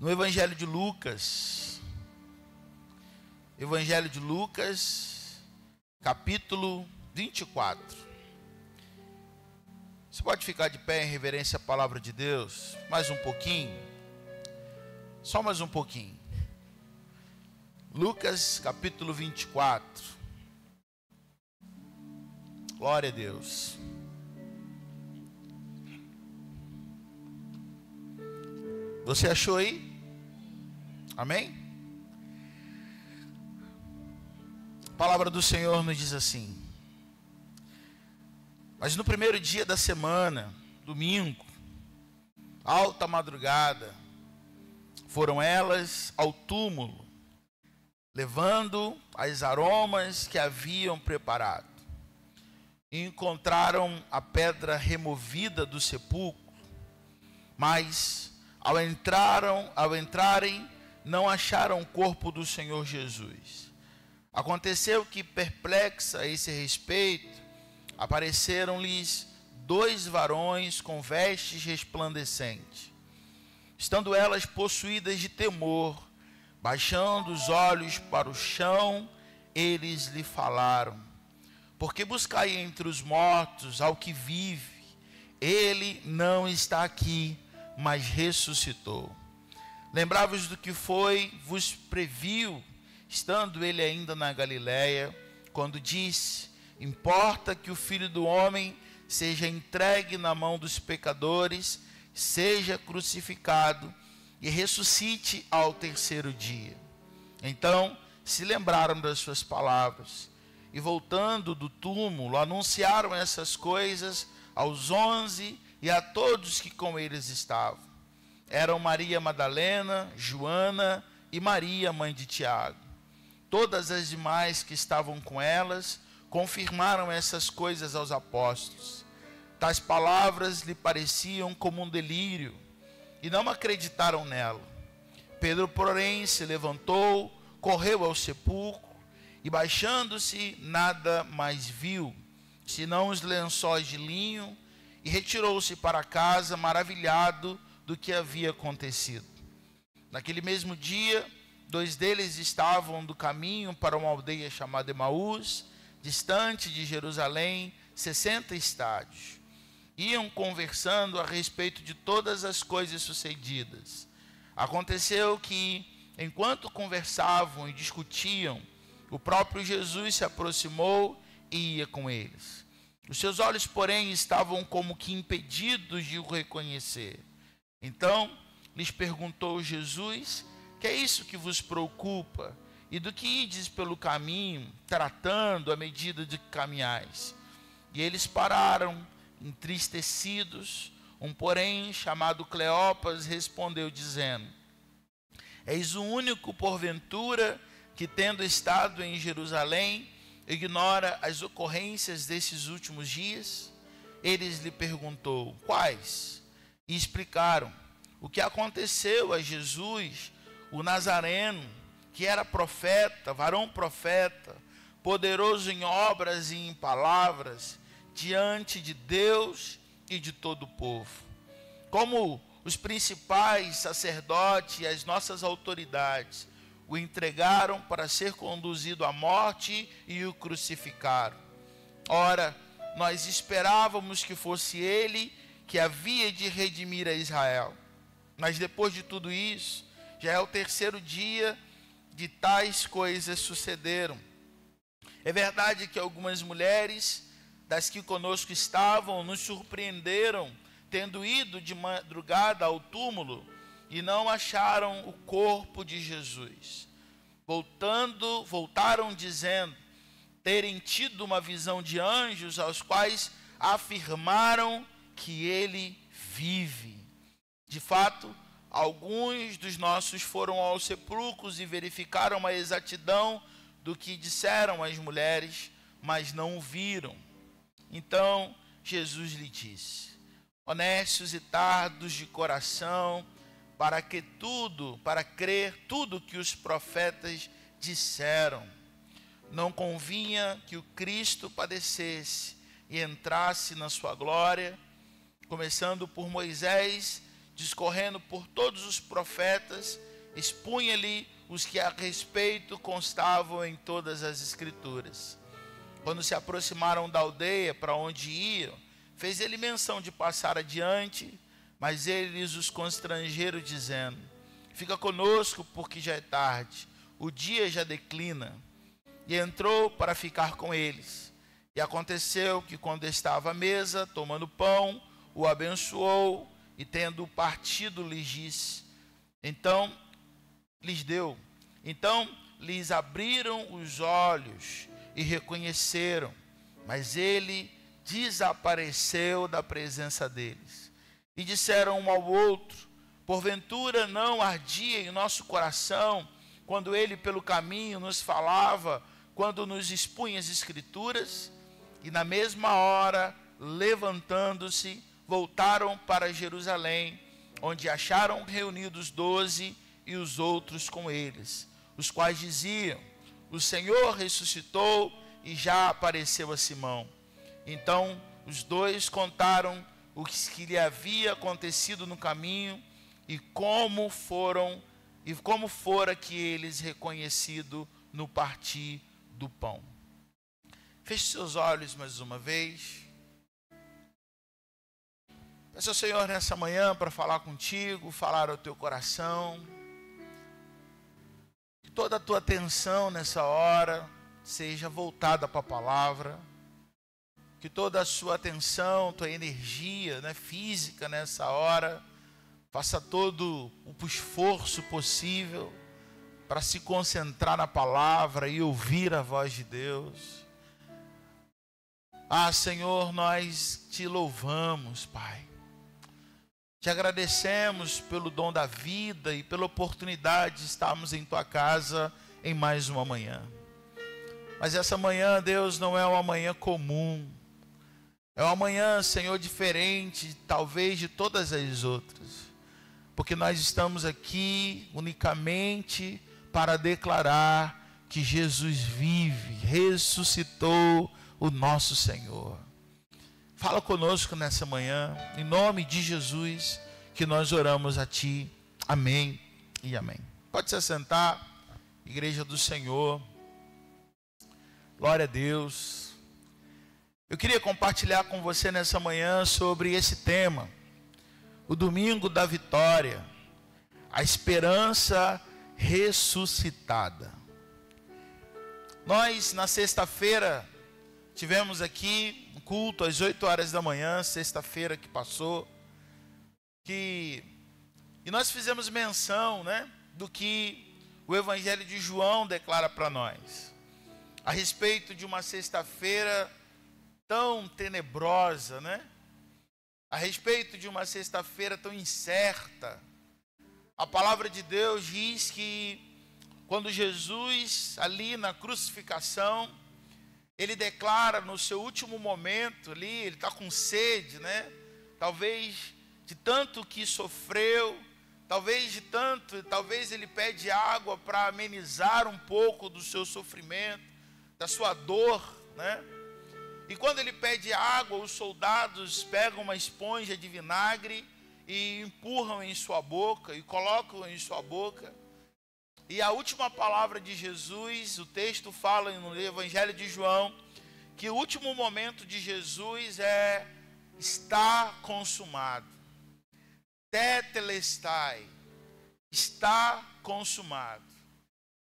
no Evangelho de Lucas. Evangelho de Lucas, capítulo 24. Você pode ficar de pé em reverência à palavra de Deus? Mais um pouquinho. Só mais um pouquinho. Lucas, capítulo 24. Glória a Deus. Você achou aí? Amém? A palavra do Senhor nos diz assim: mas no primeiro dia da semana, domingo, alta madrugada, foram elas ao túmulo, levando as aromas que haviam preparado. E encontraram a pedra removida do sepulcro, mas ao entrarem, não acharam o corpo do Senhor Jesus. Aconteceu que, perplexa a esse respeito, apareceram-lhes 2 varões com vestes resplandecentes. Estando elas possuídas de temor, baixando os olhos para o chão, eles lhe falaram: por que buscai entre os mortos ao que vive? Ele não está aqui, mas ressuscitou. Lembrai-vos do que vos previu, estando ele ainda na Galiléia, quando disse: importa que o Filho do Homem seja entregue na mão dos pecadores, seja crucificado e ressuscite ao terceiro dia. Então se lembraram das suas palavras e, voltando do túmulo, anunciaram essas coisas aos 11 e a todos que com eles estavam. Eram Maria Madalena, Joana e Maria, mãe de Tiago. Todas as demais que estavam com elas confirmaram essas coisas aos apóstolos. Tais palavras lhe pareciam como um delírio e não acreditaram nela. Pedro, porém, se levantou, correu ao sepulcro e, baixando-se, nada mais viu, senão os lençóis de linho, e retirou-se para casa, maravilhado do que havia acontecido. Naquele mesmo dia, 2 deles estavam do caminho para uma aldeia chamada Emaús, distante de Jerusalém, 60 estádios. Iam conversando a respeito de todas as coisas sucedidas. Aconteceu que, enquanto conversavam e discutiam, o próprio Jesus se aproximou e ia com eles. Os seus olhos, porém, estavam como que impedidos de o reconhecer. Então lhes perguntou Jesus: que é isso que vos preocupa? E do que ides pelo caminho, tratando à medida de que caminhais? E eles pararam, entristecidos. Um, porém, chamado Cleopas, respondeu dizendo: eis o único, porventura, que, tendo estado em Jerusalém, ignora as ocorrências desses últimos dias? Eles lhe perguntou: quais? E explicaram o que aconteceu a Jesus, o Nazareno, que era profeta, varão profeta, poderoso em obras e em palavras, diante de Deus e de todo o povo. Como os principais sacerdotes e as nossas autoridades o entregaram para ser conduzido à morte e o crucificaram. Ora, nós esperávamos que fosse ele que havia de redimir a Israel. Mas depois de tudo isso, já é o terceiro dia de tais coisas sucederam. É verdade que algumas mulheres das que conosco estavam nos surpreenderam, tendo ido de madrugada ao túmulo e não acharam o corpo de Jesus. Voltaram dizendo terem tido uma visão de anjos, aos quais afirmaram que ele vive. De fato, alguns dos nossos foram aos sepulcros e verificaram a exatidão do que disseram as mulheres, mas não o viram. Então Jesus lhe disse: honestos e tardos de coração, para crer tudo que os profetas disseram. Não convinha que o Cristo padecesse e entrasse na sua glória? Começando por Moisés, discorrendo por todos os profetas, expunha-lhe os que a respeito constavam em todas as Escrituras. Quando se aproximaram da aldeia para onde iam, fez ele menção de passar adiante, mas eles os constrangeram, dizendo: fica conosco, porque já é tarde, o dia já declina. E entrou para ficar com eles. E aconteceu que, quando estava à mesa, tomando pão, o abençoou, e tendo partido, lhes disse. Então lhes abriram os olhos e reconheceram, mas ele desapareceu da presença deles. E disseram um ao outro: porventura não ardia em nosso coração, quando ele pelo caminho nos falava, quando nos expunha as Escrituras? E na mesma hora, levantando-se, voltaram para Jerusalém, onde acharam reunidos 12 e os outros com eles, os quais diziam: o Senhor ressuscitou e já apareceu a Simão. Então os dois contaram o que lhe havia acontecido no caminho e como fora que eles reconhecido no partir do pão. Feche seus olhos mais uma vez. Peça ao Senhor nessa manhã para falar contigo, falar ao teu coração. Que toda a tua atenção nessa hora seja voltada para a palavra. Que toda a sua atenção, tua energia, física nessa hora, faça todo o esforço possível para se concentrar na palavra e ouvir a voz de Deus. Ah, Senhor, nós te louvamos, Pai. Te agradecemos pelo dom da vida e pela oportunidade de estarmos em tua casa em mais uma manhã. Mas essa manhã, Deus, não é uma manhã comum. É uma manhã, Senhor, diferente, talvez, de todas as outras. Porque nós estamos aqui unicamente para declarar que Jesus vive, ressuscitou o nosso Senhor. Fala conosco nessa manhã, em nome de Jesus, que nós oramos a Ti. Amém e amém. Pode se assentar, Igreja do Senhor. Glória a Deus. Eu queria compartilhar com você nessa manhã sobre esse tema, o domingo da vitória, a esperança ressuscitada. Nós, na sexta-feira, tivemos aqui um culto às 8 horas da manhã, sexta-feira que passou, e nós fizemos menção, do que o Evangelho de João declara para nós, a respeito de uma sexta-feira tão tenebrosa, a respeito de uma sexta-feira tão incerta. A palavra de Deus diz que quando Jesus, ali na crucificação, ele declara no seu último momento ali, ele está com sede, talvez de tanto que sofreu, talvez ele pede água para amenizar um pouco do seu sofrimento, da sua dor, E quando ele pede água, os soldados pegam uma esponja de vinagre e empurram em sua boca, e colocam em sua boca. E a última palavra de Jesus, o texto fala no Evangelho de João, que o último momento de Jesus é: está consumado. Tetelestai, está consumado.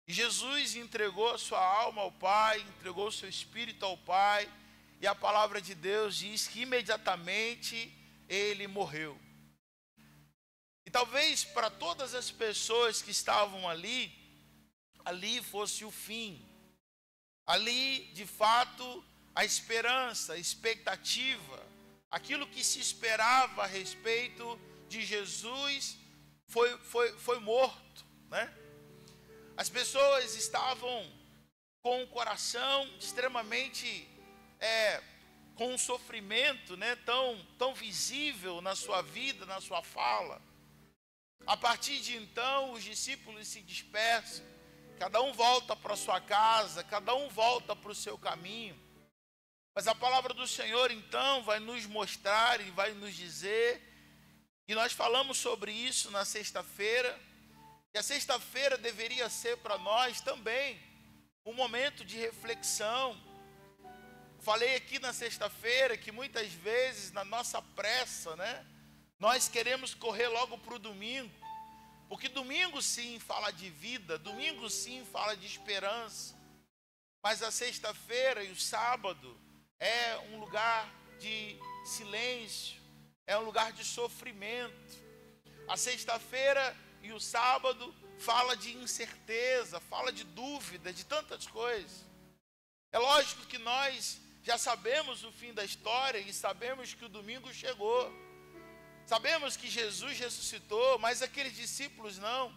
E Jesus entregou a sua alma ao Pai, entregou o seu espírito ao Pai, e a palavra de Deus diz que imediatamente ele morreu. E talvez para todas as pessoas que estavam ali fosse o fim. Ali, de fato, a esperança, a expectativa, aquilo que se esperava a respeito de Jesus foi morto, As pessoas estavam com o coração extremamente com um sofrimento tão visível na sua vida, na sua fala. A partir de então, os discípulos se dispersam, cada um volta para a sua casa, cada um volta para o seu caminho. Mas a palavra do Senhor então vai nos mostrar e vai nos dizer E nós falamos sobre isso na sexta-feira. E a sexta-feira deveria ser para nós também um momento de reflexão. Falei aqui na sexta-feira que muitas vezes na nossa pressa, né, nós queremos correr logo para o domingo. Porque domingo sim fala de vida, domingo sim fala de esperança. Mas a sexta-feira e o sábado é um lugar de silêncio, é um lugar de sofrimento. A sexta-feira e o sábado fala de incerteza, fala de dúvida, de tantas coisas. É lógico que nós já sabemos o fim da história e sabemos que o domingo chegou. Sabemos que Jesus ressuscitou, mas aqueles discípulos não.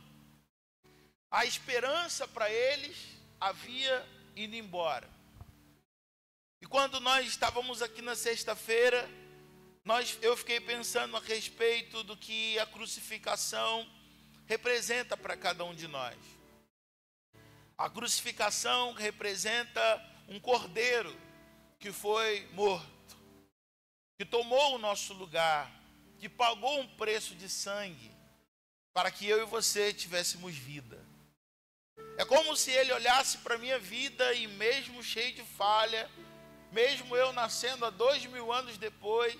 A esperança para eles havia ido embora. E quando nós estávamos aqui na sexta-feira, eu fiquei pensando a respeito do que a crucificação representa para cada um de nós. A crucificação representa um cordeiro que foi morto, que tomou o nosso lugar, que pagou um preço de sangue para que eu e você tivéssemos vida. É como se ele olhasse para a minha vida e mesmo cheio de falha, mesmo eu nascendo há 2000 anos depois,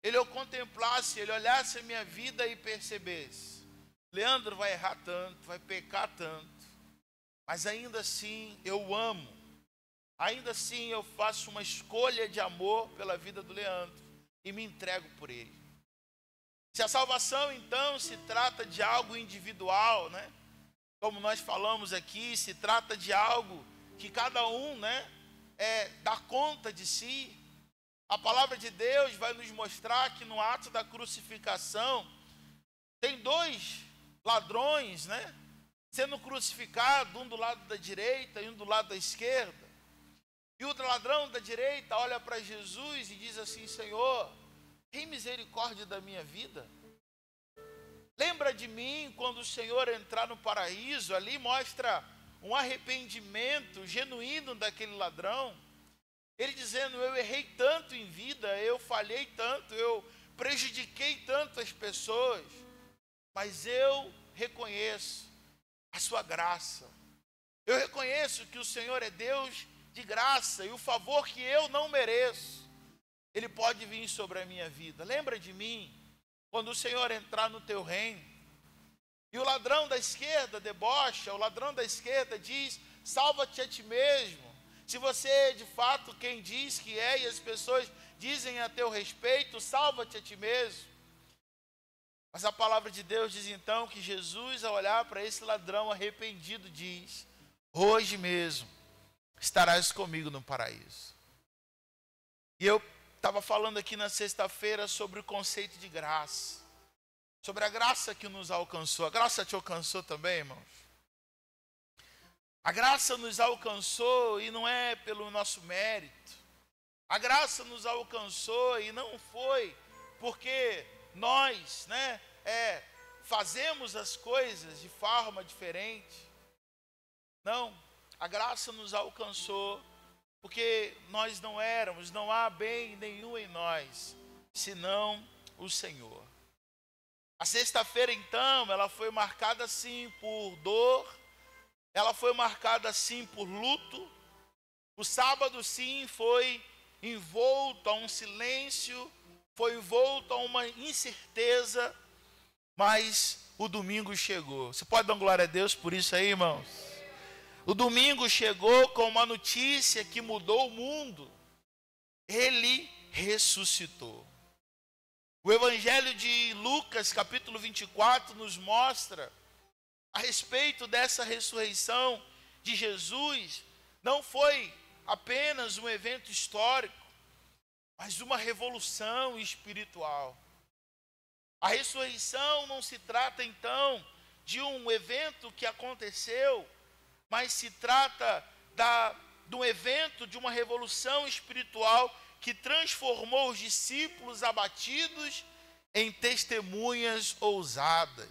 ele o contemplasse, ele olhasse a minha vida e percebesse: Leandro vai errar tanto, vai pecar tanto, mas ainda assim eu o amo, ainda assim eu faço uma escolha de amor pela vida do Leandro e me entrego por ele. Se a salvação então se trata de algo individual, né? Como nós falamos aqui, se trata de algo que cada um, né, dá conta de si. A palavra de Deus vai nos mostrar que no ato da crucificação tem dois ladrões, né, sendo crucificados, um do lado da direita e um do lado da esquerda. E o ladrão da direita olha para Jesus e diz assim: Senhor, tem misericórdia da minha vida? Lembra de mim quando o Senhor entrar no paraíso. Ali mostra um arrependimento genuíno daquele ladrão. Ele dizendo: eu errei tanto em vida, eu falhei tanto, eu prejudiquei tanto as pessoas, mas eu reconheço a sua graça. Eu reconheço que o Senhor é Deus de graça e o favor que eu não mereço, ele pode vir sobre a minha vida. Lembra de mim quando o Senhor entrar no teu reino. E o ladrão da esquerda debocha, o ladrão da esquerda diz: salva-te a ti mesmo. Se você é de fato quem diz que é e as pessoas dizem a teu respeito, salva-te a ti mesmo. Mas a palavra de Deus diz então que Jesus, ao olhar para esse ladrão arrependido, diz: hoje mesmo estarás comigo no paraíso. E eu estava falando aqui na sexta-feira sobre o conceito de graça, sobre a graça que nos alcançou. A graça te alcançou também, irmãos? A graça nos alcançou e não é pelo nosso mérito. A graça nos alcançou e não foi porque nós, né, fazemos as coisas de forma diferente. Não, a graça nos alcançou porque nós não éramos, não há bem nenhum em nós, senão o Senhor. A sexta-feira, então, ela foi marcada sim por dor, ela foi marcada sim por luto. O sábado, sim, foi envolto a um silêncio, foi envolto a uma incerteza, mas o domingo chegou. Você pode dar glória a Deus por isso aí, irmãos? O domingo chegou com uma notícia que mudou o mundo. Ele ressuscitou. O Evangelho de Lucas, capítulo 24, nos mostra a respeito dessa ressurreição de Jesus. Não foi apenas um evento histórico, mas uma revolução espiritual. A ressurreição não se trata então de um evento que aconteceu, mas se trata de um evento, de uma revolução espiritual que transformou os discípulos abatidos em testemunhas ousadas.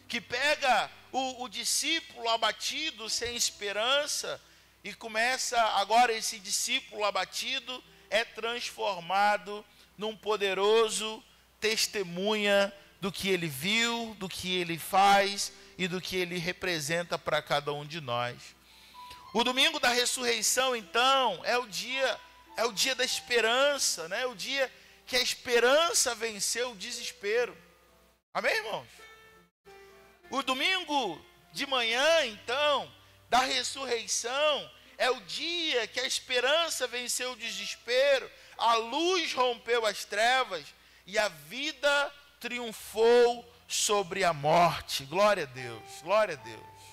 Que pega o discípulo abatido, sem esperança, e começa agora esse discípulo abatido é transformado num poderoso testemunha do que ele viu, do que ele faz e do que ele representa para cada um de nós. O domingo da ressurreição, então, é o dia da esperança, né? O dia que a esperança venceu o desespero. Amém, irmãos? O domingo de manhã, então, da ressurreição, é o dia que a esperança venceu o desespero, a luz rompeu as trevas e a vida triunfou sobre a morte. Glória a Deus, glória a Deus.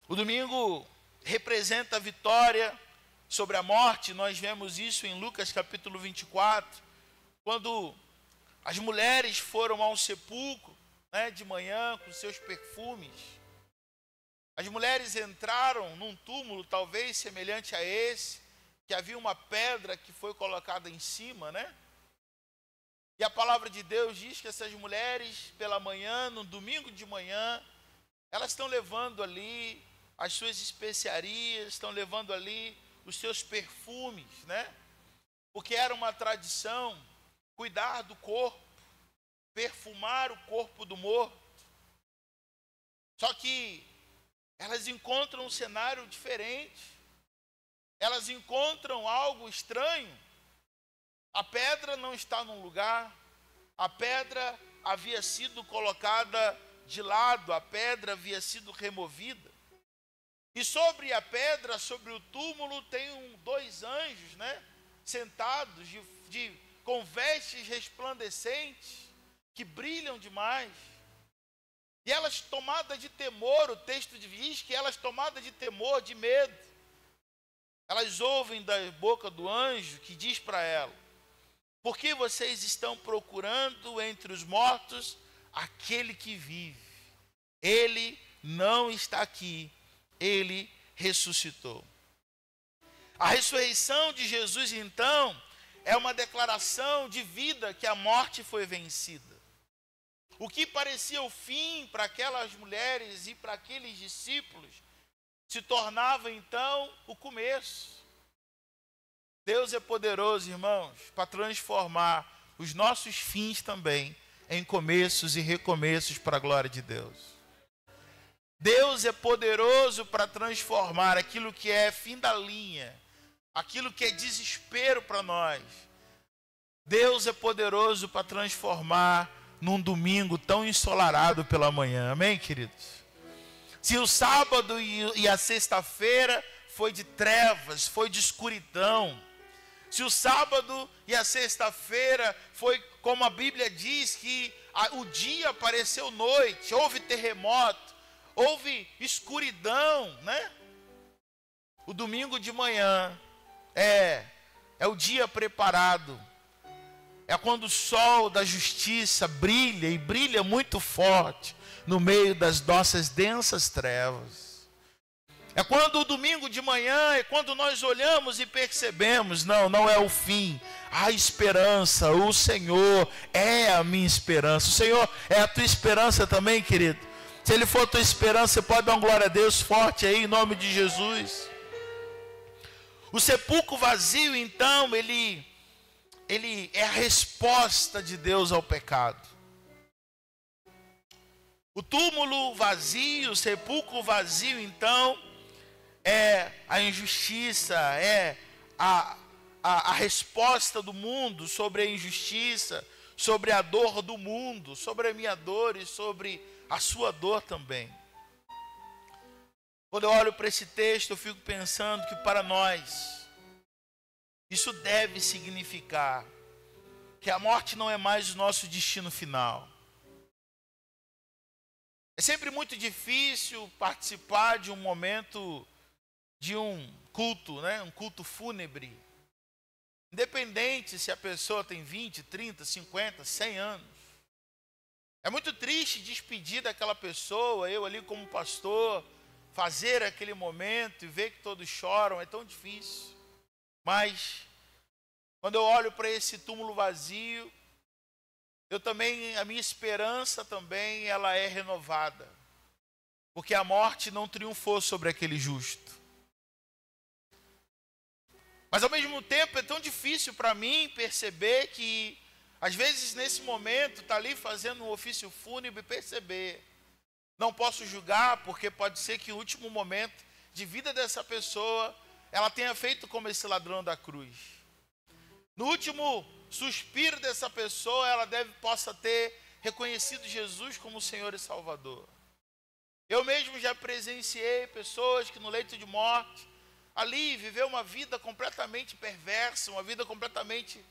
O domingo representa a vitória sobre a morte. Nós vemos isso em Lucas capítulo 24, quando as mulheres foram ao sepulcro, né, de manhã com seus perfumes. As mulheres entraram num túmulo talvez semelhante a esse, que havia uma pedra que foi colocada em cima, né? E a palavra de Deus diz que essas mulheres, pela manhã, no domingo de manhã, elas estão levando ali as suas especiarias, estão levando ali os seus perfumes, né? Porque era uma tradição cuidar do corpo, perfumar o corpo do morto. Só que elas encontram um cenário diferente. Elas encontram algo estranho. A pedra não está num lugar. A pedra havia sido colocada de lado. A pedra havia sido removida. E sobre a pedra, sobre o túmulo, tem dois anjos, né? Sentados com vestes resplandecentes, que brilham demais. E elas tomadas de temor, o texto diz que elas tomadas de temor, de medo, elas ouvem da boca do anjo que diz para ela: por que vocês estão procurando entre os mortos aquele que vive? Ele não está aqui, ele ressuscitou. A ressurreição de Jesus, então, é uma declaração de vida, que a morte foi vencida. O que parecia o fim para aquelas mulheres e para aqueles discípulos se tornava então o começo. Deus é poderoso, irmãos, para transformar os nossos fins também em começos e recomeços para a glória de Deus. Deus é poderoso para transformar aquilo que é fim da linha, aquilo que é desespero para nós. Deus é poderoso para transformar num domingo tão ensolarado pela manhã. Amém, queridos? Se o sábado e a sexta-feira foi de trevas, foi de escuridão. Se o sábado e a sexta-feira foi, como a Bíblia diz, que o dia pareceu noite, houve terremoto, houve escuridão, né? O domingo de manhã é o dia preparado. É quando o sol da justiça brilha, e brilha muito forte no meio das nossas densas trevas. É quando o domingo de manhã, é quando nós olhamos e percebemos: não é o fim, há esperança, o Senhor é a minha esperança. O Senhor é a tua esperança também, querido. Se Ele for a tua esperança, você pode dar uma glória a Deus forte aí, em nome de Jesus. O sepulcro vazio, então, ele é a resposta de Deus ao pecado. O túmulo vazio, o sepulcro vazio, então, é a injustiça, é a resposta do mundo sobre a injustiça, sobre a dor do mundo, sobre a minha dor e sobre a sua dor também. Quando eu olho para esse texto, eu fico pensando que para nós isso deve significar que a morte não é mais o nosso destino final. É sempre muito difícil participar de um momento, de um culto, né? Um culto fúnebre. Independente se a pessoa tem 20, 30, 50, 100 anos. É muito triste despedir daquela pessoa, eu ali como pastor, fazer aquele momento e ver que todos choram, é tão difícil. Mas, quando eu olho para esse túmulo vazio, a minha esperança também, ela é renovada. Porque a morte não triunfou sobre aquele justo. Mas ao mesmo tempo é tão difícil para mim perceber que, às vezes nesse momento, está ali fazendo um ofício fúnebre e perceber. Não posso julgar, porque pode ser que o último momento de vida dessa pessoa, ela tenha feito como esse ladrão da cruz. No último suspiro dessa pessoa, ela possa ter reconhecido Jesus como Senhor e Salvador. Eu mesmo já presenciei pessoas que no leito de morte, ali viveu uma vida completamente perversa, uma vida completamente...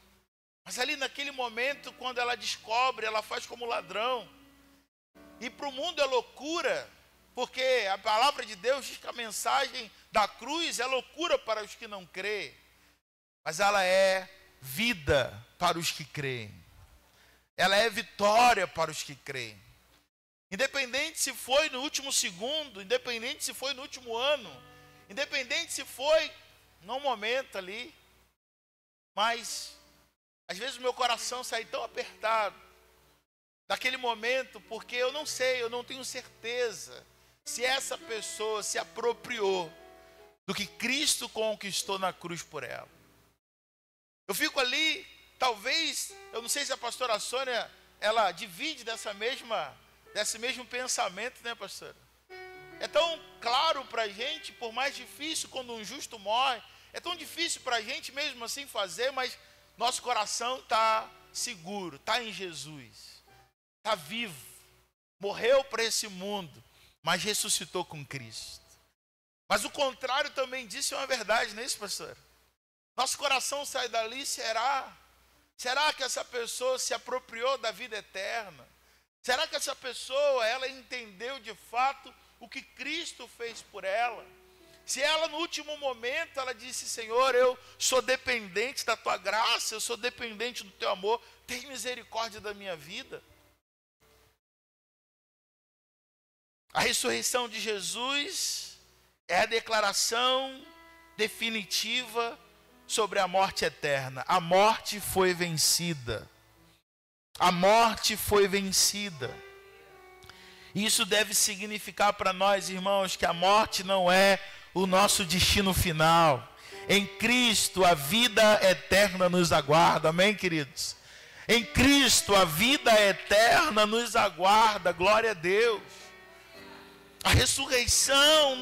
Mas ali naquele momento, quando ela descobre, ela faz como ladrão. E para o mundo é loucura, porque a palavra de Deus diz que a mensagem da cruz é loucura para os que não creem. Mas ela é vida para os que creem. Ela é vitória para os que creem. Independente se foi no último segundo, independente se foi no último ano, independente se foi num momento ali, mas às vezes o meu coração sai tão apertado daquele momento, porque eu não sei, eu não tenho certeza se essa pessoa se apropriou do que Cristo conquistou na cruz por ela. Eu fico ali, talvez, eu não sei se a pastora Sônia, ela divide desse mesmo pensamento, né, pastora? É tão claro para a gente, por mais difícil quando um justo morre, é tão difícil para a gente mesmo assim fazer, mas nosso coração está seguro, está em Jesus, está vivo, morreu para esse mundo, mas ressuscitou com Cristo. Mas o contrário também disso é uma verdade, não é isso, pastor? Nosso coração sai dali, será que essa pessoa se apropriou da vida eterna? Será que essa pessoa, ela entendeu de fato o que Cristo fez por ela? Se ela no último momento, ela disse, Senhor, eu sou dependente da tua graça, eu sou dependente do teu amor, tem misericórdia da minha vida. A ressurreição de Jesus é a declaração definitiva sobre a morte eterna. A morte foi vencida. A morte foi vencida. Isso deve significar para nós, irmãos, que a morte não é o nosso destino final. Em Cristo a vida eterna nos aguarda. Amém, queridos? Em Cristo a vida eterna nos aguarda. Glória a Deus. A ressurreição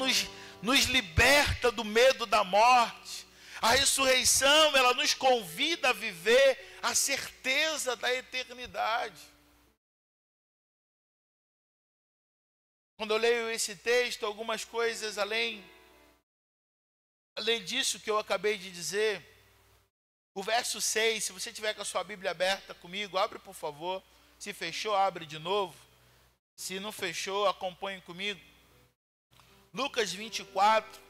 nos liberta do medo da morte. A ressurreição, ela nos convida a viver a certeza da eternidade. Quando eu leio esse texto, algumas coisas além disso que eu acabei de dizer, o verso 6, se você tiver com a sua Bíblia aberta comigo, abre por favor. Se fechou, abre de novo. Se não fechou, acompanhe comigo. Lucas 24,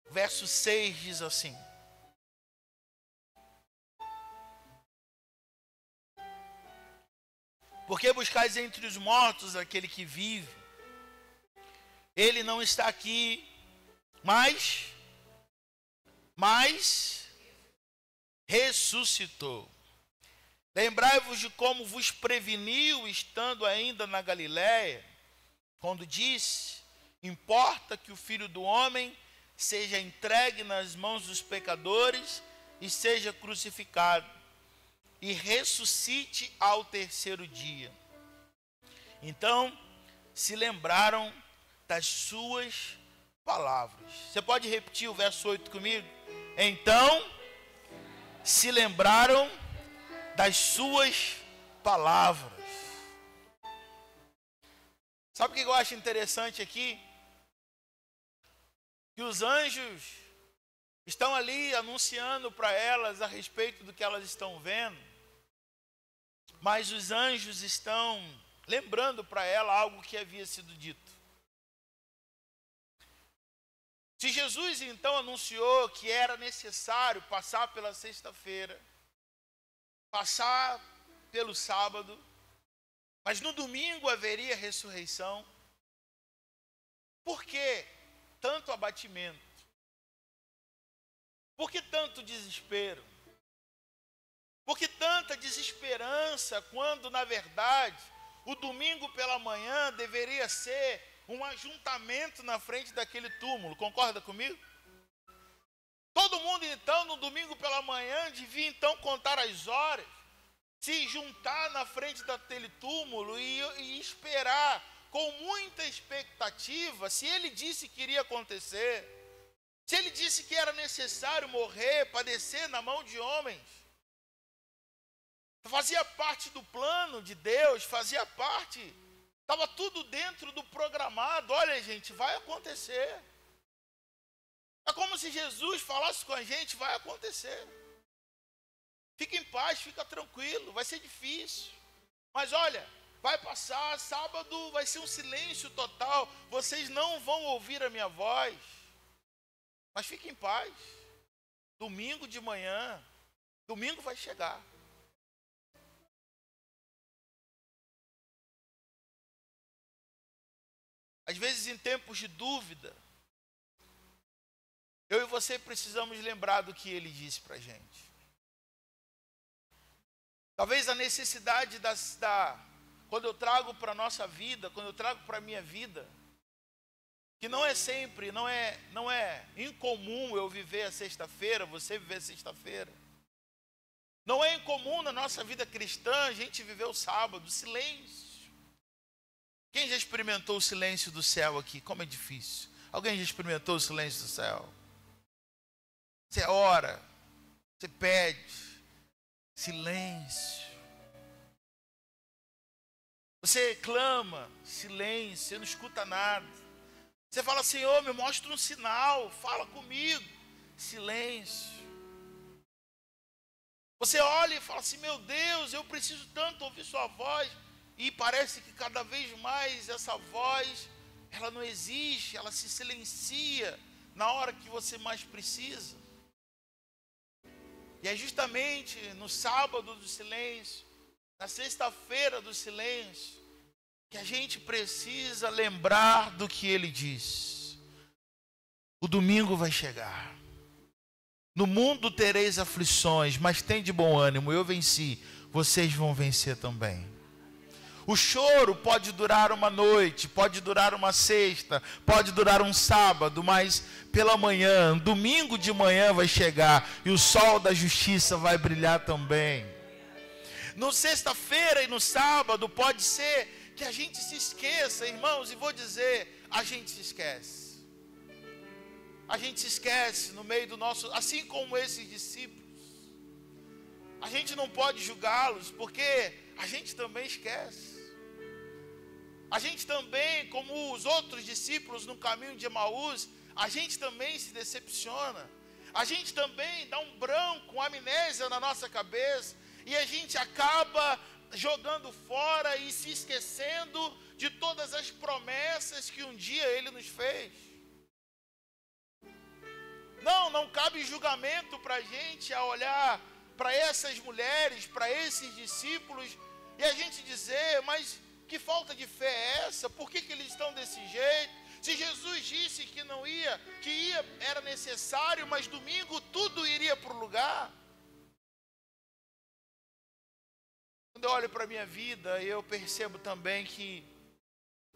verso 6 diz assim: porque buscais entre os mortos aquele que vive? Ele não está aqui, mas ressuscitou. Lembrai-vos de como vos preveniu, estando ainda na Galiléia, quando disse, importa que o Filho do Homem seja entregue nas mãos dos pecadores e seja crucificado, e ressuscite ao terceiro dia. Então se lembraram das suas palavras. Você pode repetir o verso 8 comigo? Então se lembraram das suas palavras. Sabe o que eu acho interessante aqui? Que os anjos estão ali anunciando para elas a respeito do que elas estão vendo, mas os anjos estão lembrando para ela algo que havia sido dito. Se Jesus então anunciou que era necessário passar pela sexta-feira, passar pelo sábado, mas no domingo haveria ressurreição, por que tanto abatimento? Por que tanto desespero? Por que tanta desesperança quando, na verdade, o domingo pela manhã deveria ser um ajuntamento na frente daquele túmulo? Concorda comigo? Todo mundo então no domingo pela manhã devia então contar as horas, se juntar na frente daquele túmulo e esperar com muita expectativa se ele disse que iria acontecer, se ele disse que era necessário morrer, padecer na mão de homens. Fazia parte do plano de Deus, fazia parte, estava tudo dentro do programado. Olha, gente, vai acontecer. É como se Jesus falasse com a gente, vai acontecer. Fica em paz, fica tranquilo, vai ser difícil. Mas olha, vai passar, sábado vai ser um silêncio total, vocês não vão ouvir a minha voz. Mas fique em paz. Domingo de manhã, domingo vai chegar. Às vezes em tempos de dúvida, eu e você precisamos lembrar do que ele disse para a gente. Talvez a necessidade quando eu trago para a nossa vida, quando eu trago para a minha vida, que não é sempre, não é incomum eu viver a sexta-feira, você viver a sexta-feira. Não é incomum na nossa vida cristã a gente viver o sábado, silêncio. Quem já experimentou o silêncio do céu aqui? Como é difícil. Alguém já experimentou o silêncio do céu? Você ora, você pede, silêncio. Você clama, silêncio, você não escuta nada. Você fala, Senhor, me mostra um sinal, fala comigo, silêncio. Você olha e fala assim, meu Deus, eu preciso tanto ouvir sua voz. E parece que cada vez mais essa voz, ela não existe, ela se silencia na hora que você mais precisa. E é justamente no sábado do silêncio, na sexta-feira do silêncio, que a gente precisa lembrar do que ele diz. O domingo vai chegar. No mundo tereis aflições, mas tem de bom ânimo, eu venci, vocês vão vencer também. O choro pode durar uma noite, pode durar uma sexta, pode durar um sábado, mas pela manhã, domingo de manhã vai chegar e o sol da justiça vai brilhar também. No sexta-feira e no sábado pode ser que a gente se esqueça, irmãos, e vou dizer, a gente se esquece. A gente se esquece no meio do nosso, assim como esses discípulos. A gente não pode julgá-los, porque a gente também esquece. A gente também, como os outros discípulos no caminho de Emaús, a gente também se decepciona. A gente também dá um branco, uma amnésia na nossa cabeça. E a gente acaba jogando fora e se esquecendo de todas as promessas que um dia ele nos fez. Não cabe julgamento para a gente a olhar para essas mulheres, para esses discípulos, e a gente dizer, mas que falta de fé é essa? Por que eles estão desse jeito? Se Jesus disse que não ia, era necessário, mas domingo tudo iria para o lugar. Quando eu olho para a minha vida, eu percebo também que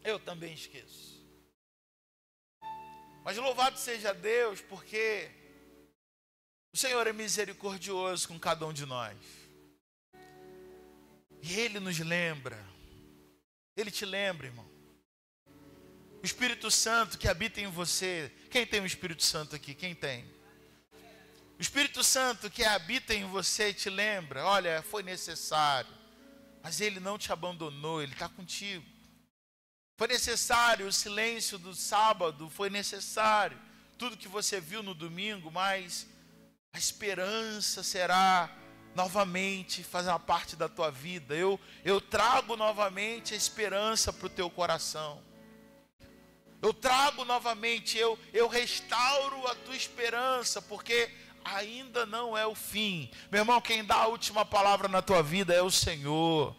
eu também esqueço. Mas louvado seja Deus, porque o Senhor é misericordioso com cada um de nós. E Ele nos lembra. Ele te lembra, irmão. O Espírito Santo que habita em você. Quem tem o Espírito Santo aqui? Quem tem? O Espírito Santo que habita em você te lembra. Olha, foi necessário. Mas Ele não te abandonou. Ele está contigo. Foi necessário o silêncio do sábado. Foi necessário tudo que você viu no domingo. Mas a esperança será novamente fazer uma parte da tua vida. Eu trago novamente a esperança para o teu coração. Eu trago novamente, eu restauro a tua esperança, porque ainda não é o fim. Meu irmão, quem dá a última palavra na tua vida é o Senhor.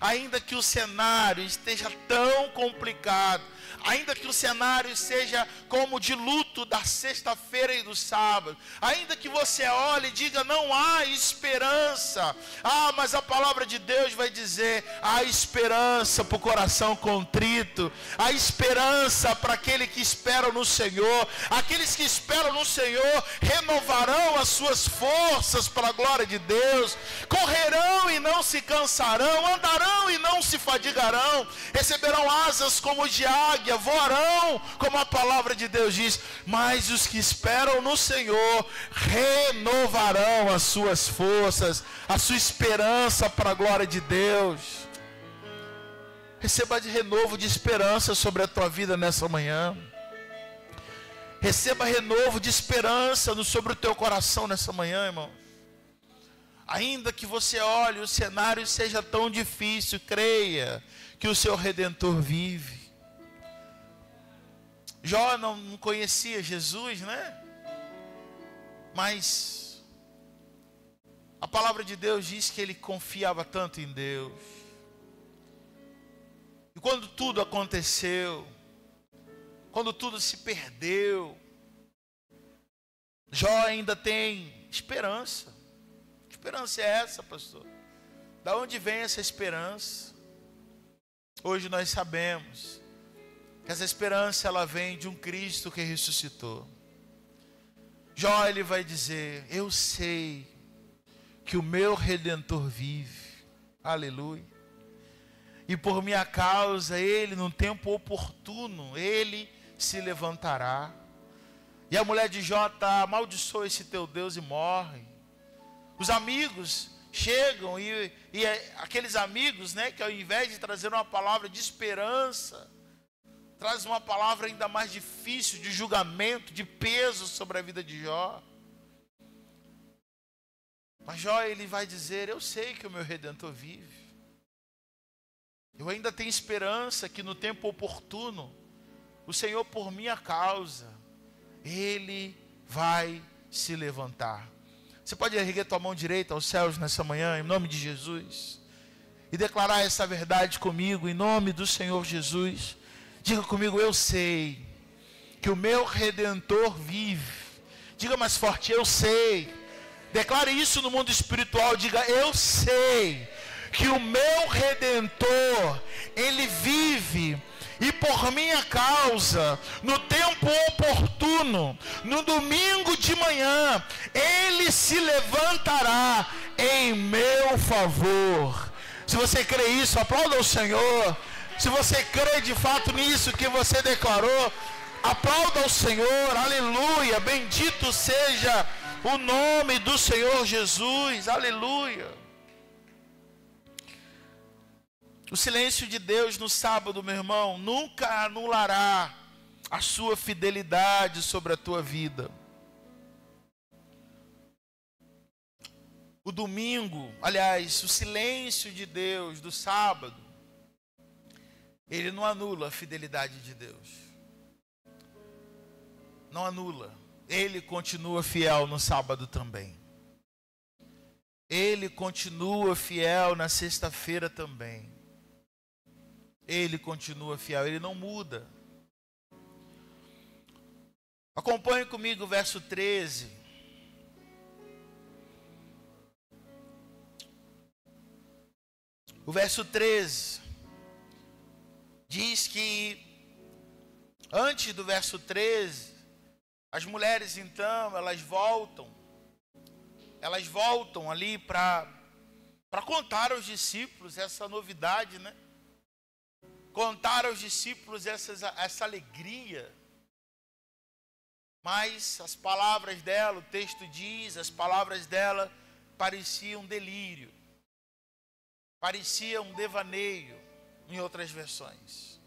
ainda que o cenário esteja tão complicado, ainda que o cenário seja como de luto da sexta-feira e do sábado, ainda que você olhe e diga, não há esperança. Mas a palavra de Deus vai dizer, há esperança para o coração contrito, há esperança para aquele que espera no Senhor. Aqueles que esperam no Senhor renovarão as suas forças para a glória de Deus, correrão e não se cansarão, andarão e não se fadigarão, receberão asas como de águia, voarão, como a palavra de Deus diz. Mas os que esperam no Senhor renovarão as suas forças, a sua esperança para a glória de Deus. Receba de renovo de esperança sobre a tua vida nessa manhã. Receba renovo de esperança sobre o teu coração nessa manhã, irmão. Ainda que você olhe, o cenário seja tão difícil, creia que o seu Redentor vive. Jó não conhecia Jesus, né? Mas a palavra de Deus diz que ele confiava tanto em Deus. E quando tudo aconteceu, quando tudo se perdeu, Jó ainda tem esperança. Que esperança é essa, pastor? Da onde vem essa esperança? Hoje nós sabemos que essa esperança ela vem de um Cristo que ressuscitou. Jó ele vai dizer, eu sei que o meu Redentor vive, aleluia, e por minha causa ele no tempo oportuno, ele se levantará. E a mulher de Jó amaldiçoa esse teu Deus e morre. Os amigos chegam e aqueles amigos, né, que ao invés de trazer uma palavra de esperança, traz uma palavra ainda mais difícil, de julgamento, de peso sobre a vida de Jó. Mas Jó ele vai dizer, eu sei que o meu Redentor vive. Eu ainda tenho esperança que no tempo oportuno, o Senhor por minha causa, Ele vai se levantar. Você pode erguer tua mão direita aos céus nessa manhã, em nome de Jesus, e declarar essa verdade comigo, em nome do Senhor Jesus. Diga comigo, eu sei que o meu Redentor vive. Diga mais forte, eu sei. Declare isso no mundo espiritual, diga, eu sei que o meu Redentor, Ele vive. E por minha causa, no tempo oportuno, no domingo de manhã, Ele se levantará em meu favor. Se você crê isso, aplauda o Senhor. Se você crê de fato nisso que você declarou, aplauda o Senhor, aleluia, bendito seja o nome do Senhor Jesus, aleluia. O silêncio de Deus no sábado, meu irmão, nunca anulará a sua fidelidade sobre a tua vida. O domingo, aliás, o silêncio de Deus do sábado, ele não anula a fidelidade de Deus. Não anula. Ele continua fiel no sábado também. Ele continua fiel na sexta-feira também. Ele continua fiel, ele não muda. Acompanhe comigo o verso 13. O verso 13 diz que, antes do verso 13, as mulheres então, elas voltam ali para contar aos discípulos essa novidade, né? Contar aos discípulos essa alegria. Mas as palavras dela, o texto diz, as palavras dela pareciam delírio. Parecia um devaneio, em outras versões.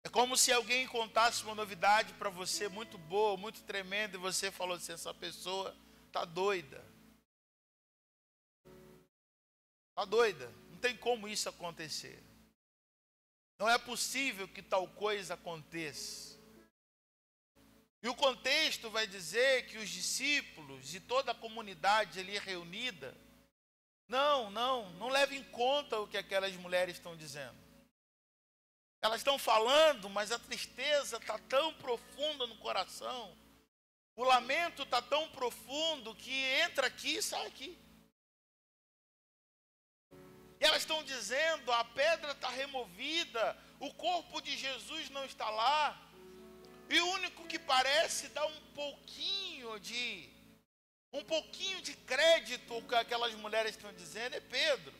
É como se alguém contasse uma novidade para você muito boa, muito tremenda, e você falou assim, essa pessoa está doida. Está doida, não tem como isso acontecer. Não é possível que tal coisa aconteça. E o contexto vai dizer que os discípulos e toda a comunidade ali reunida Não leve em conta o que aquelas mulheres estão dizendo. Elas estão falando, mas a tristeza está tão profunda no coração. O lamento está tão profundo que entra aqui e sai aqui. E elas estão dizendo, a pedra está removida, o corpo de Jesus não está lá. E o único que parece dar um pouquinho de crédito ao que aquelas mulheres estão dizendo é Pedro.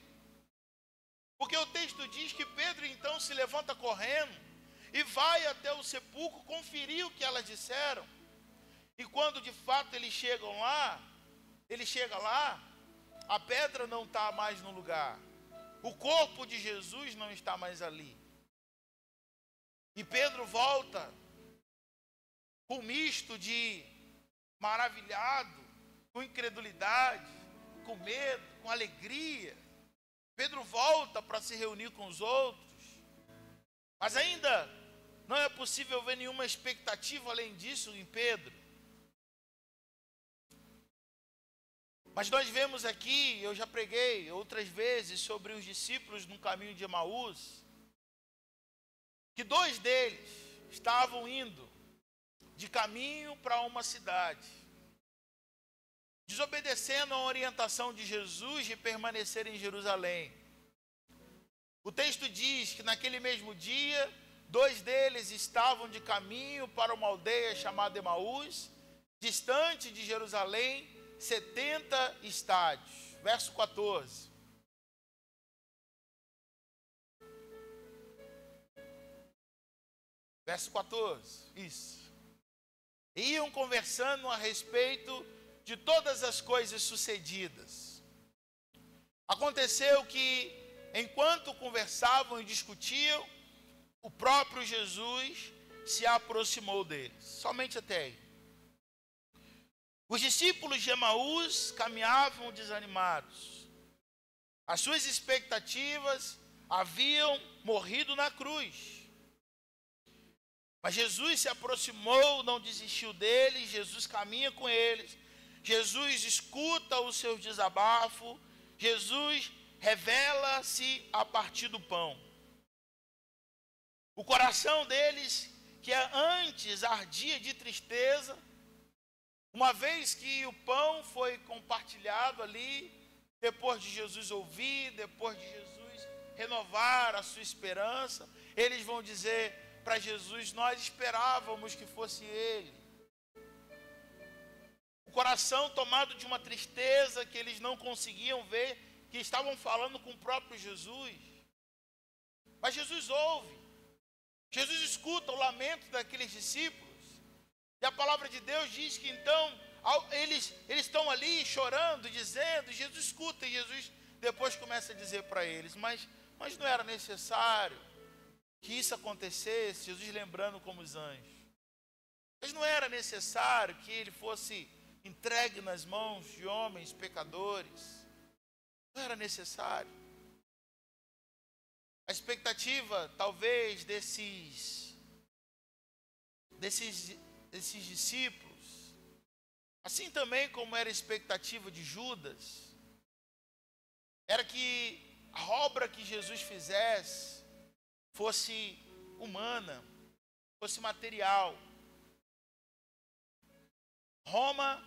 Porque o texto diz que Pedro então se levanta correndo e vai até o sepulcro conferir o que elas disseram. E quando de fato ele chega lá, a pedra não está mais no lugar. O corpo de Jesus não está mais ali. E Pedro volta com misto de maravilhado, com incredulidade, com medo, com alegria. Pedro volta para se reunir com os outros. Mas ainda não é possível ver nenhuma expectativa além disso em Pedro. Mas nós vemos aqui, eu já preguei outras vezes sobre os discípulos no caminho de Emaús, que 2 deles estavam indo de caminho para uma cidade, desobedecendo a orientação de Jesus de permanecer em Jerusalém. O texto diz que naquele mesmo dia, 2 deles estavam de caminho para uma aldeia chamada Emaús, distante de Jerusalém, 70 estádios. Verso 14. Verso 14, isso. Iam conversando a respeito de todas as coisas sucedidas. Aconteceu que, enquanto conversavam e discutiam, o próprio Jesus se aproximou deles. Somente até aí. Os discípulos de Emaús caminhavam desanimados. As suas expectativas haviam morrido na cruz. Mas Jesus se aproximou, não desistiu deles, Jesus caminha com eles, Jesus escuta os seus desabafos, Jesus revela-se a partir do pão. O coração deles, que antes ardia de tristeza, uma vez que o pão foi compartilhado ali, depois de Jesus ouvir, depois de Jesus renovar a sua esperança, eles vão dizer para Jesus, nós esperávamos que fosse Ele. O coração tomado de uma tristeza que eles não conseguiam ver, que estavam falando com o próprio Jesus. Mas Jesus ouve, Jesus escuta o lamento daqueles discípulos. E a palavra de Deus diz que então eles estão ali chorando, dizendo, Jesus escuta, e Jesus depois começa a dizer para eles, mas não era necessário que isso acontecesse, Jesus lembrando como os anjos. Mas não era necessário que ele fosse entregue nas mãos de homens pecadores. Não era necessário. A expectativa, talvez, desses discípulos, assim também como era a expectativa de Judas, era que a obra que Jesus fizesse fosse humana, fosse material. Roma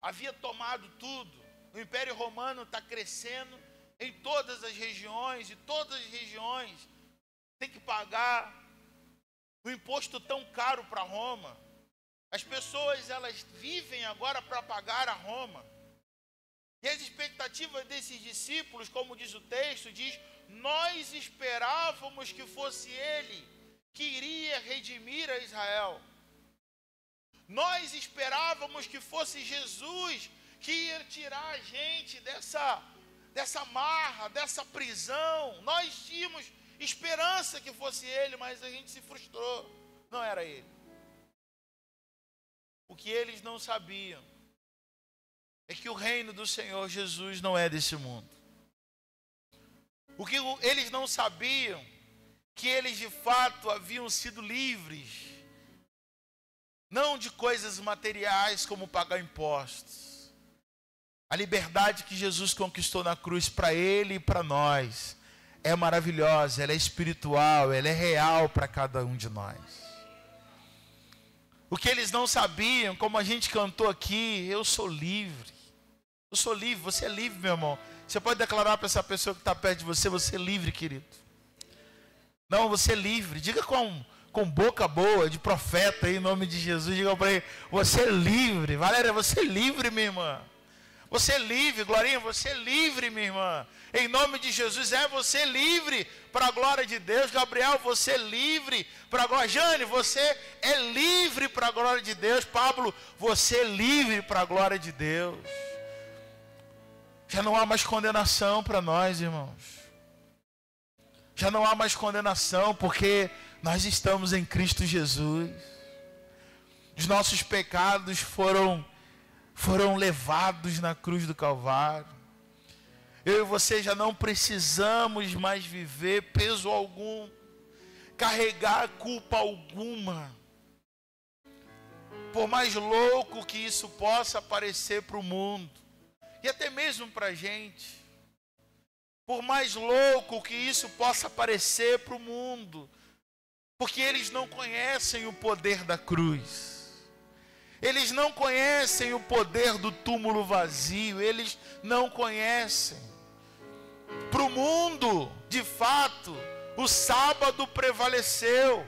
havia tomado tudo, o Império Romano está crescendo em todas as regiões, e todas as regiões têm que pagar um imposto tão caro para Roma. As pessoas, elas vivem agora para pagar a Roma. E as expectativas desses discípulos, como diz o texto, diz, nós esperávamos que fosse Ele que iria redimir a Israel. Nós esperávamos que fosse Jesus que ia tirar a gente dessa marra, dessa prisão. Nós tínhamos esperança que fosse Ele, mas a gente se frustrou. Não era Ele. O que eles não sabiam é que o reino do Senhor Jesus não é desse mundo. O que eles não sabiam, que eles de fato haviam sido livres, não de coisas materiais como pagar impostos, A liberdade que Jesus conquistou na cruz para ele e para nós é maravilhosa, ela é espiritual, ela é real para cada um de nós. O que eles não sabiam, como a gente cantou aqui, eu sou livre. Eu sou livre, você é livre, meu irmão. Você pode declarar para essa pessoa que está perto de você, você é livre, querido. Não, você é livre. Diga com boca boa, de profeta aí, em nome de Jesus. Diga para ele, você é livre. Valéria, você é livre, minha irmã. Você é livre, Glorinha, você é livre, minha irmã. Em nome de Jesus, você livre para a glória de Deus. Gabriel, você é livre para a glória. Jane, você é livre para a glória de Deus. Pablo, você é livre para a glória de Deus. Já não há mais condenação para nós, irmãos. Já não há mais condenação, porque nós estamos em Cristo Jesus. Os nossos pecados foram levados na cruz do Calvário. Eu e você já não precisamos mais viver peso algum, carregar culpa alguma. Por mais louco que isso possa parecer para o mundo, e até mesmo para a gente, por mais louco que isso possa parecer para o mundo, porque eles não conhecem o poder da cruz. Eles não conhecem o poder do túmulo vazio, eles não conhecem. Para o mundo, de fato, o sábado prevaleceu.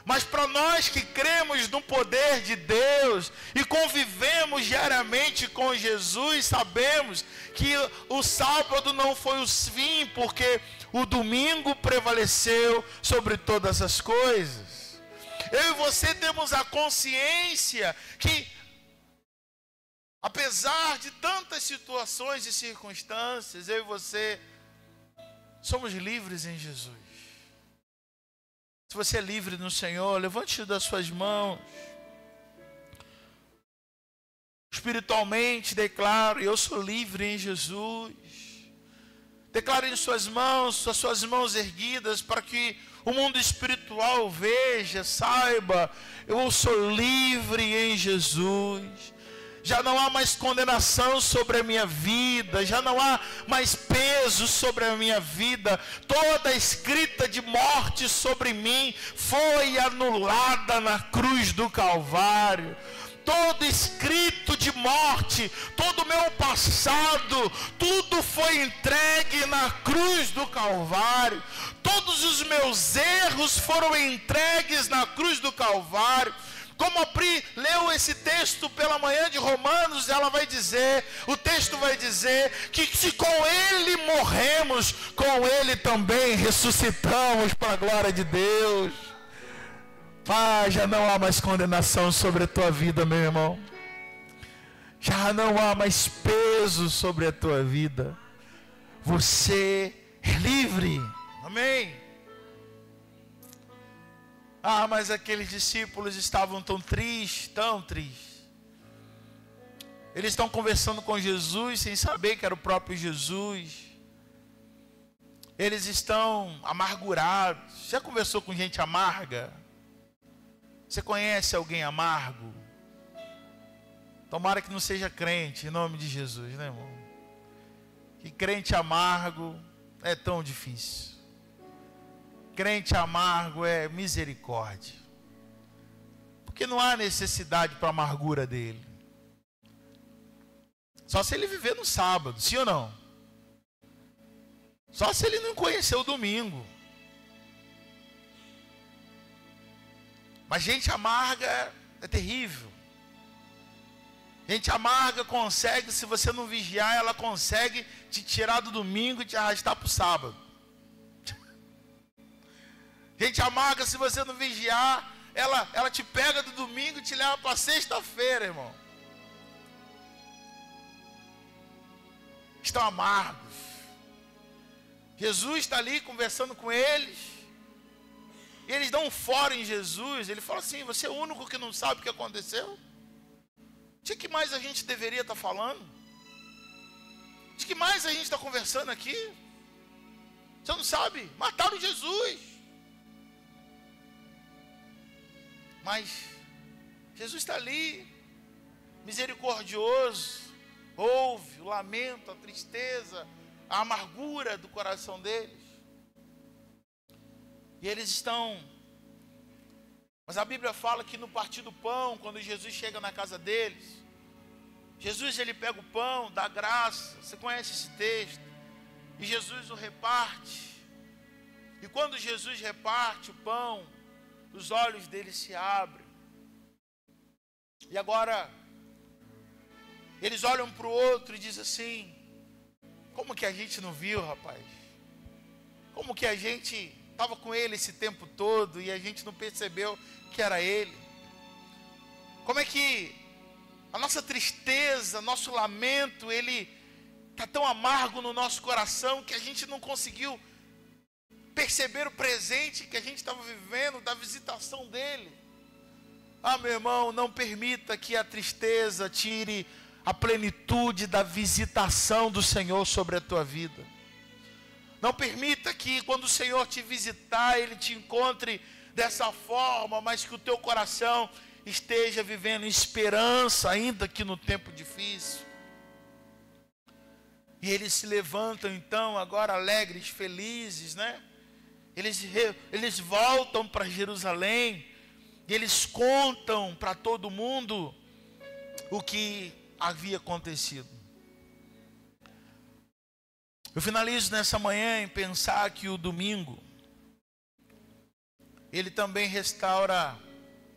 Mas para nós que cremos no poder de Deus e convivemos diariamente com Jesus, sabemos que o sábado não foi o fim, porque o domingo prevaleceu sobre todas as coisas. Eu e você temos a consciência que, apesar de tantas situações e circunstâncias, eu e você somos livres em Jesus. Se você é livre no Senhor, levante das suas mãos. Espiritualmente declaro, eu sou livre em Jesus. Declare em suas mãos, as suas mãos erguidas, para que o mundo espiritual veja, saiba, eu sou livre em Jesus. Já não há mais condenação sobre a minha vida, já não há mais peso sobre a minha vida. Toda a escrita de morte sobre mim foi anulada na cruz do Calvário. Todo escrito de morte, todo o meu passado, tudo foi entregue na cruz do Calvário. Todos os meus erros foram entregues na cruz do Calvário. Como a Pri leu esse texto pela manhã de Romanos, ela vai dizer, o texto vai dizer, que se com Ele morremos, com Ele também ressuscitamos para a glória de Deus. Já não há mais condenação sobre a tua vida, meu irmão. Já não há mais peso sobre a tua vida. Você é livre. Amém. Mas aqueles discípulos estavam tão tristes, tão tristes. Eles estão conversando com Jesus sem saber que era o próprio Jesus. Eles estão amargurados. Já conversou com gente amarga? Você conhece alguém amargo? Tomara que não seja crente, em nome de Jesus, né, irmão? Que crente amargo é tão difícil. Crente amargo é misericórdia. Porque não há necessidade para a amargura dele. Só se ele viver no sábado, sim ou não? Só se ele não conheceu o domingo. Mas gente amarga é terrível. Gente amarga consegue, se você não vigiar, ela consegue te tirar do domingo e te arrastar para o sábado. Gente amarga, se você não vigiar, ela te pega do domingo e te leva para sexta-feira, irmão. Estão amargos. Jesus está ali conversando com eles. E eles dão um fora em Jesus. Ele fala assim, você é o único que não sabe o que aconteceu? De que mais a gente deveria estar falando? De que mais a gente está conversando aqui? Você não sabe? Mataram Jesus. Mas Jesus está ali, misericordioso, ouve o lamento, a tristeza, a amargura do coração deles. E eles estão... Mas a Bíblia fala que no partir do pão, quando Jesus chega na casa deles, Jesus, ele pega o pão, dá graça. Você conhece esse texto? E Jesus o reparte. E quando Jesus reparte o pão, os olhos dele se abrem. E agora, eles olham para o outro e dizem assim: como que a gente não viu, rapaz? Como que a gente estava com ele esse tempo todo e a gente não percebeu que era ele? Como é que a nossa tristeza, nosso lamento, ele está tão amargo no nosso coração que a gente não conseguiu perceber o presente que a gente estava vivendo da visitação dele? Ah, meu irmão, não permita que a tristeza tire a plenitude da visitação do Senhor sobre a tua vida. Não permita que quando o Senhor te visitar, Ele te encontre dessa forma, mas que o teu coração esteja vivendo esperança, ainda que no tempo difícil. E eles se levantam então, agora alegres, felizes, né? Eles voltam para Jerusalém, e eles contam para todo mundo o que havia acontecido. Eu finalizo nessa manhã em pensar que o domingo, ele também restaura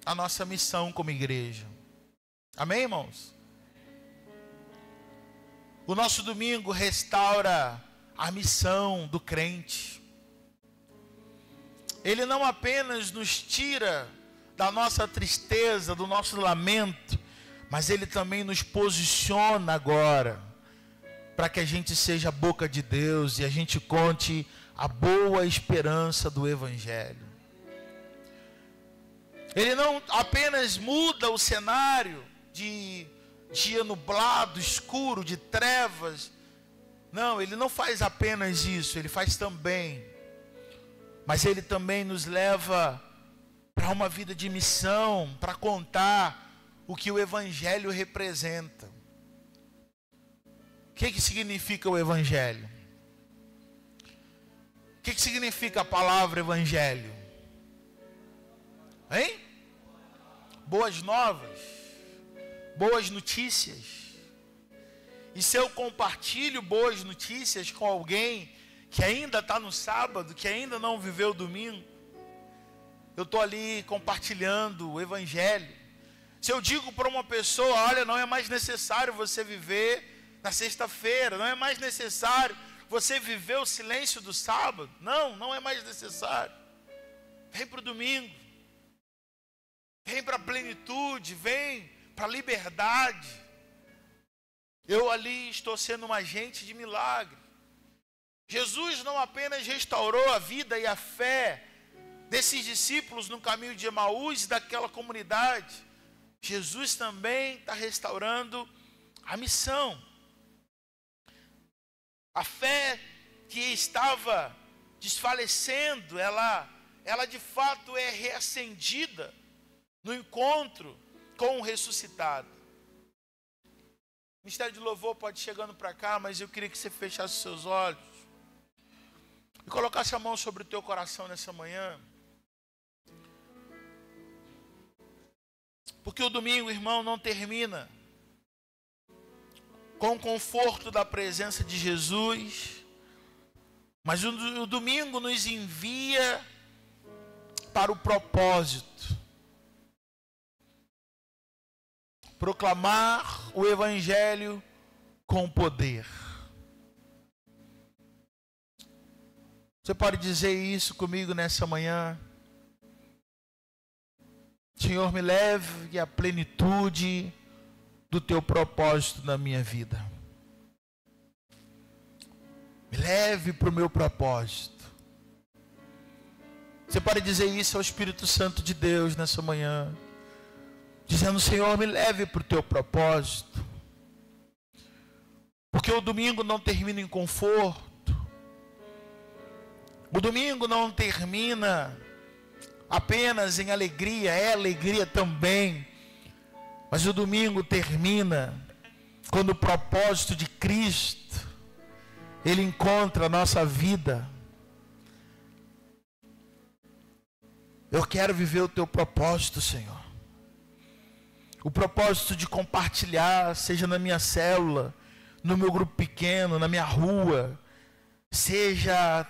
a nossa missão como igreja. Amém, irmãos? O nosso domingo restaura a missão do crente. Ele não apenas nos tira da nossa tristeza, do nosso lamento, mas ele também nos posiciona agora para que a gente seja a boca de Deus e a gente conte a boa esperança do Evangelho. Ele não apenas muda o cenário de dia nublado, escuro, de trevas. Não, ele não faz apenas isso, ele faz também. Mas ele também nos leva para uma vida de missão, para contar o que o Evangelho representa. O que significa o Evangelho? O que significa a palavra Evangelho? Hein? Boas novas, boas notícias. E se eu compartilho boas notícias com alguém que ainda está no sábado, que ainda não viveu o domingo, eu estou ali compartilhando o Evangelho. Se eu digo para uma pessoa: olha, não é mais necessário você viver na sexta-feira, não é mais necessário você viver o silêncio do sábado, não é mais necessário. Vem para o domingo, vem para a plenitude, vem para a liberdade. Eu ali estou sendo um agente de milagre. Jesus não apenas restaurou a vida e a fé desses discípulos no caminho de Emaús e daquela comunidade. Jesus também está restaurando a missão. A fé que estava desfalecendo, ela de fato é reacendida no encontro com o ressuscitado. O Ministério de Louvor pode ir chegando para cá, mas eu queria que você fechasse os seus olhos e colocasse a mão sobre o teu coração nessa manhã. Porque o domingo, irmão, não termina com o conforto da presença de Jesus, mas o domingo nos envia para o propósito: proclamar o Evangelho com poder. Você pode dizer isso comigo nessa manhã? Senhor, me leve à plenitude do teu propósito na minha vida. Me leve para o meu propósito. Você pode dizer isso ao Espírito Santo de Deus nessa manhã, dizendo: Senhor, me leve para o teu propósito. Porque o domingo não termina em conforto. O domingo não termina apenas em alegria, é alegria também. Mas o domingo termina quando o propósito de Cristo, ele encontra a nossa vida. Eu quero viver o teu propósito, Senhor. O propósito de compartilhar, seja na minha célula, no meu grupo pequeno, na minha rua, seja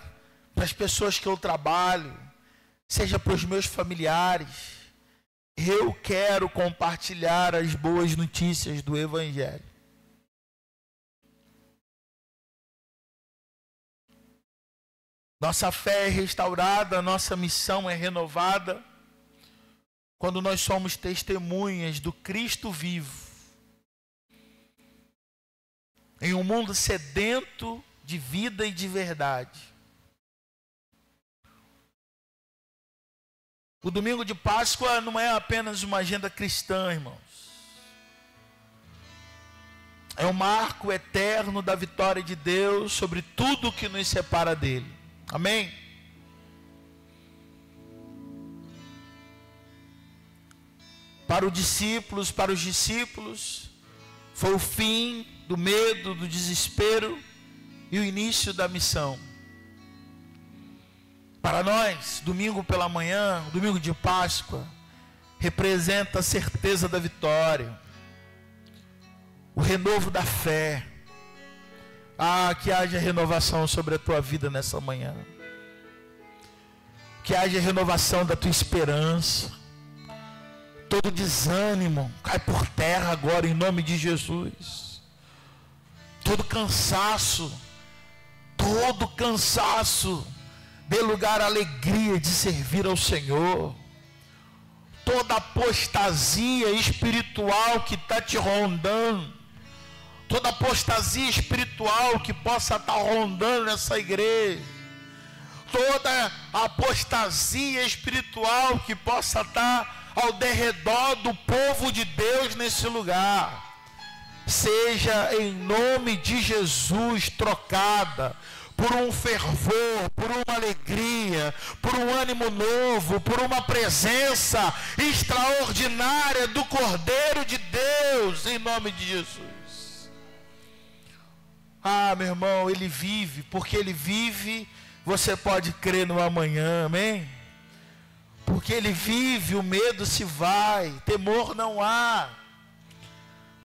para as pessoas que eu trabalho, seja para os meus familiares. Eu quero compartilhar as boas notícias do Evangelho. Nossa fé é restaurada, nossa missão é renovada, quando nós somos testemunhas do Cristo vivo, em um mundo sedento de vida e de verdade. O domingo de Páscoa não é apenas uma agenda cristã, irmãos. É um marco eterno da vitória de Deus sobre tudo que nos separa dele. Amém? Para os discípulos, foi o fim do medo, do desespero e o início da missão. Para nós, domingo pela manhã, domingo de Páscoa, representa a certeza da vitória, o renovo da fé. Que haja renovação sobre a tua vida nessa manhã. Que haja renovação da tua esperança. Todo desânimo cai por terra agora em nome de Jesus. Todo cansaço dê lugar à alegria de servir ao Senhor. Toda apostasia espiritual que está te rondando, toda apostasia espiritual que possa estar rondando essa igreja, toda apostasia espiritual que possa estar ao derredor do povo de Deus nesse lugar, seja em nome de Jesus trocada por um fervor, por uma alegria, por um ânimo novo, por uma presença extraordinária do Cordeiro de Deus, em nome de Jesus. Meu irmão, ele vive, porque ele vive, você pode crer no amanhã, amém? Porque ele vive, o medo se vai, temor não há.